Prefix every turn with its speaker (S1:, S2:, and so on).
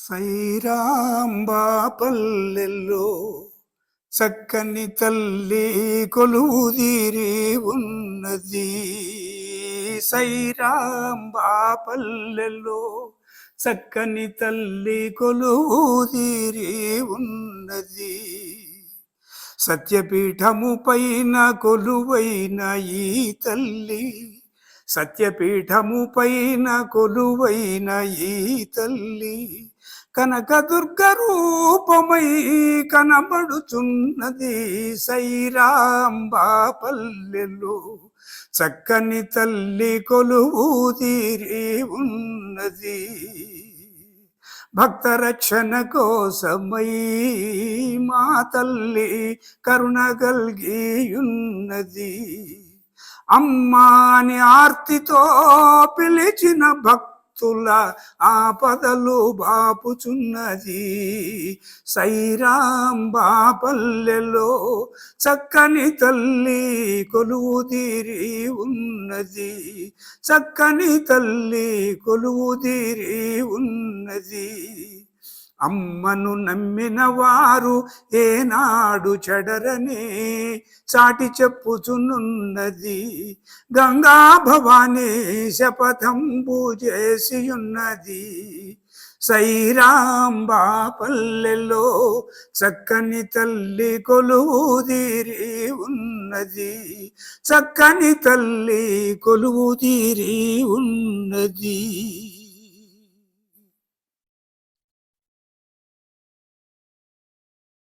S1: సైరాంబా పల్లెల్లో చక్కని తల్లి కొలువుదీరి ఉన్నది. సైరాంబా పల్లెల్లో చక్కని తల్లి కొలువుదీరి ఉన్నది. సత్యపీఠము పైన కొలువైన ఈ తల్లి, సత్యపీఠము పైన కొలువైన ఈ తల్లి కనకదుర్గ రూపమై కనబడుచున్నది. సైరాంబా పల్లెలో చక్కని తల్లి కొలువుదీరి ఉన్నది. భక్త రక్షణ కోసమై మా తల్లి కరుణ గల్గి ఉన్నది. అమ్మాని ఆర్తితో పిలిచిన భక్తుల ఆపదలు బాపుచున్నది. సైరాంబా పల్లెలో చక్కని తల్లి కొలువుదీరి ఉన్నది. చక్కని తల్లి కొలువుదీరి ఉన్నది. అమ్మను నమ్మిన వారు ఏనాడు చెడరని చాటి చెప్పుచున్నది. గంగా భవానీ శపథంబు చేసి ఉన్నది. సైరాంబా పల్లెలో చక్కని తల్లి కొలువుదీరి ఉన్నది. చక్కని తల్లి కొలువుదీరి ఉన్నది.